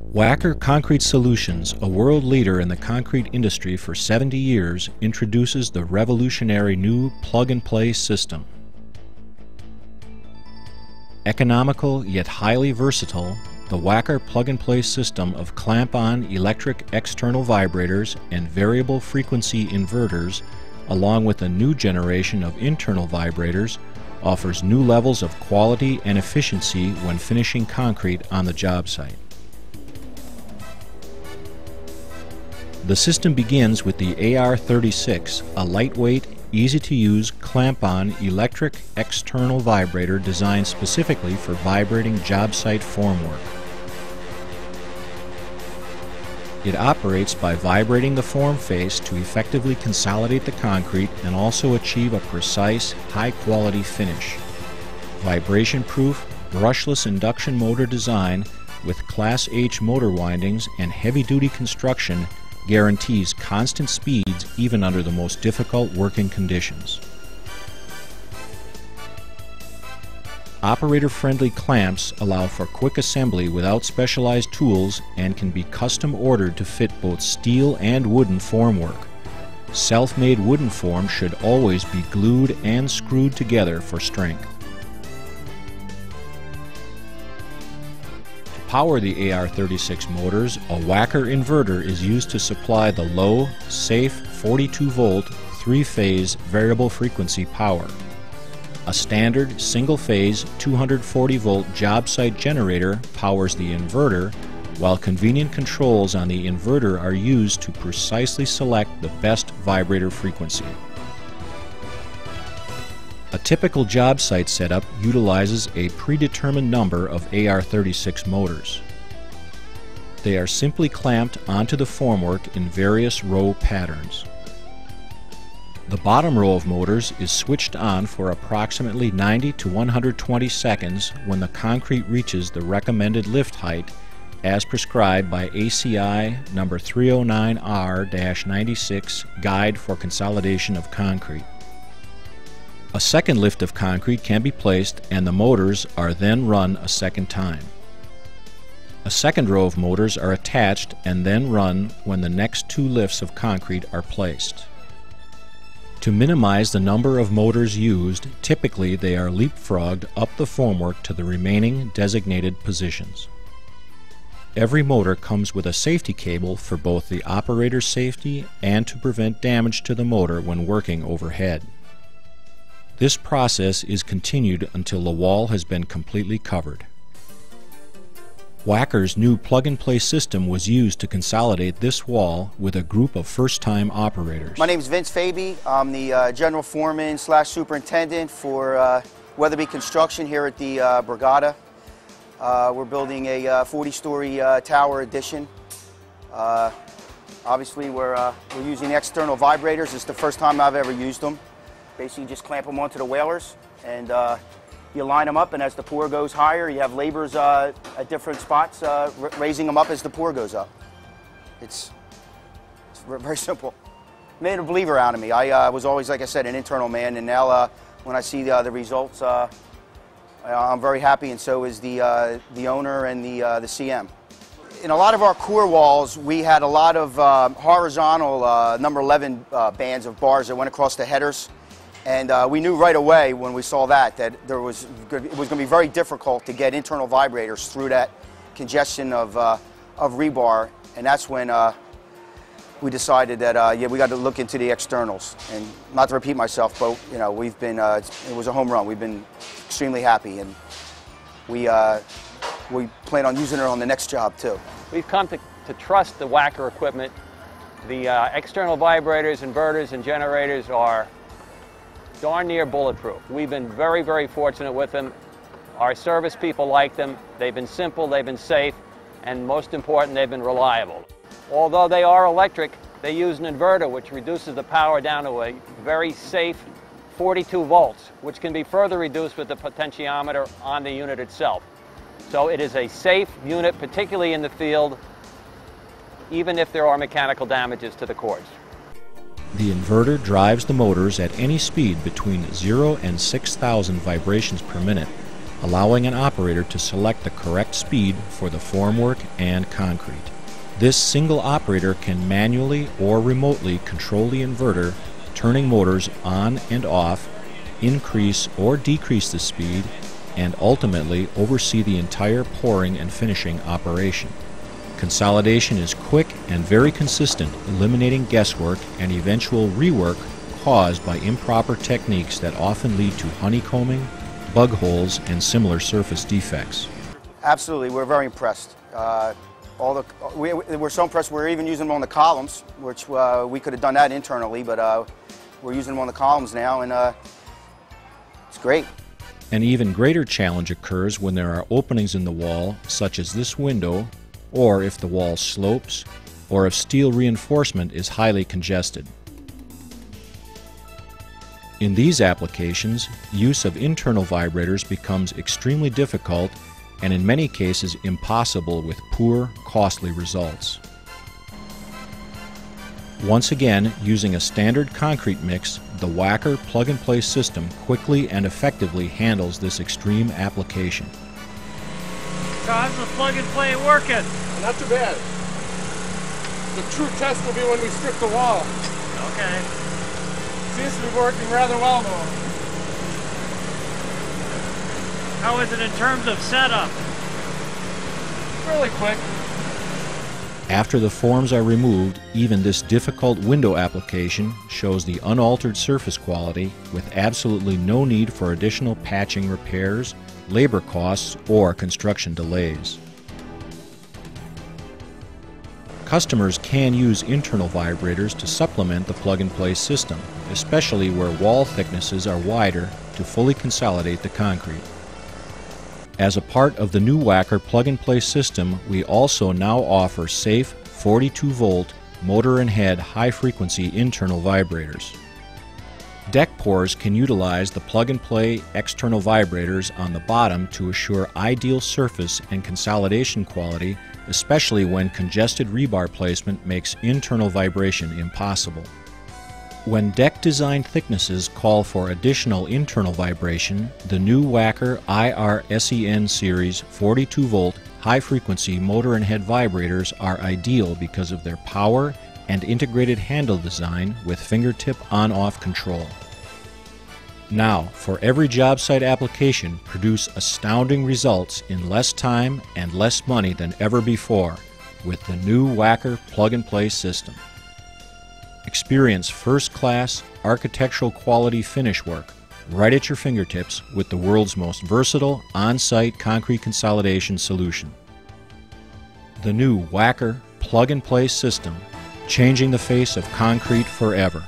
Wacker Concrete Solutions, a world leader in the concrete industry for 70 years, introduces the revolutionary new plug-and-play system. Economical yet highly versatile, the Wacker plug-and-play system of clamp-on electric external vibrators and variable frequency inverters, along with a new generation of internal vibrators, offers new levels of quality and efficiency when finishing concrete on the job site. The system begins with the AR36, a lightweight, easy-to-use clamp-on electric external vibrator designed specifically for vibrating job site formwork. It operates by vibrating the form face to effectively consolidate the concrete and also achieve a precise, high-quality finish. Vibration-proof, brushless induction motor design with Class H motor windings and heavy-duty construction guarantees constant speeds even under the most difficult working conditions. Operator-friendly clamps allow for quick assembly without specialized tools and can be custom ordered to fit both steel and wooden formwork. Self-made wooden form should always be glued and screwed together for strength. To power the AR36 motors, a Wacker inverter is used to supply the low, safe 42-volt, three-phase variable frequency power. A standard single-phase 240-volt job site generator powers the inverter, while convenient controls on the inverter are used to precisely select the best vibrator frequency. A typical job site setup utilizes a predetermined number of AR36 motors. They are simply clamped onto the formwork in various row patterns. The bottom row of motors is switched on for approximately 90 to 120 seconds when the concrete reaches the recommended lift height as prescribed by ACI number 309R-96 Guide for Consolidation of Concrete. A second lift of concrete can be placed and the motors are then run a second time. A second row of motors are attached and then run when the next two lifts of concrete are placed. To minimize the number of motors used, typically they are leapfrogged up the formwork to the remaining designated positions. Every motor comes with a safety cable for both the operator's safety and to prevent damage to the motor when working overhead. This process is continued until the wall has been completely covered. Wacker's new plug-and-play system was used to consolidate this wall with a group of first-time operators. My name is Vince Fabi. I'm the General Foreman / Superintendent for Weatherby Construction here at the Brigada. We're building a 40-story tower addition. Obviously, we're using external vibrators. It's the first time I've ever used them. Basically, you just clamp them onto the whalers and you line them up, and as the pour goes higher, you have laborers at different spots raising them up as the pour goes up. It's very simple. Made a believer out of me. I was always, like I said, an internal man, and now when I see the results, I'm very happy, and so is the owner and the CM. In a lot of our core walls, we had a lot of horizontal number 11 bands of bars that went across the headers. And we knew right away when we saw that it was going to be very difficult to get internal vibrators through that congestion of rebar, and that's when we decided that yeah, we got to look into the externals. And not to repeat myself, but you know, we've been it was a home run. We've been extremely happy, and we plan on using it on the next job too. We've come to trust the Wacker equipment. The external vibrators, inverters, and generators are darn near bulletproof. We've been very, very fortunate with them. Our service people like them. They've been simple, they've been safe, and most important, they've been reliable. Although they are electric, they use an inverter, which reduces the power down to a very safe 42 volts, which can be further reduced with the potentiometer on the unit itself. So it is a safe unit, particularly in the field, even if there are mechanical damages to the cords. The inverter drives the motors at any speed between 0 and 6,000 vibrations per minute, allowing an operator to select the correct speed for the formwork and concrete. This single operator can manually or remotely control the inverter, turning motors on and off, increase or decrease the speed, and ultimately oversee the entire pouring and finishing operation. Consolidation is quick and very consistent, eliminating guesswork and eventual rework caused by improper techniques that often lead to honeycombing, bug holes, and similar surface defects. Absolutely, we're very impressed. We're so impressed we're even using them on the columns, which we could have done that internally, but we're using them on the columns now, and it's great. An even greater challenge occurs when there are openings in the wall, such as this window, or if the wall slopes, or if steel reinforcement is highly congested. In these applications, use of internal vibrators becomes extremely difficult and in many cases impossible with poor, costly results. Once again, using a standard concrete mix, the Wacker plug-and-play system quickly and effectively handles this extreme application. So how's the plug-and-play working? Not too bad. The true test will be when we strip the wall. Okay. Seems to be working rather well though. How is it in terms of setup? Really quick. After the forms are removed, even this difficult window application shows the unaltered surface quality with absolutely no need for additional patching repairs, labor costs, or construction delays. Customers can use internal vibrators to supplement the plug-and-play system, especially where wall thicknesses are wider to fully consolidate the concrete. As a part of the new Wacker plug-and-play system, we also now offer safe 42-volt motor and head high-frequency internal vibrators. Deck pours can utilize the plug-and-play external vibrators on the bottom to assure ideal surface and consolidation quality, especially when congested rebar placement makes internal vibration impossible. When deck design thicknesses call for additional internal vibration, the new Wacker IR-SEN series 42-volt high-frequency motor and head vibrators are ideal because of their power and integrated handle design with fingertip on-off control. Now, for every job site application, produce astounding results in less time and less money than ever before with the new Wacker plug-and-play system. Experience first-class, architectural quality finish work right at your fingertips with the world's most versatile on-site concrete consolidation solution. The new Wacker plug-and-play system, changing the face of concrete forever.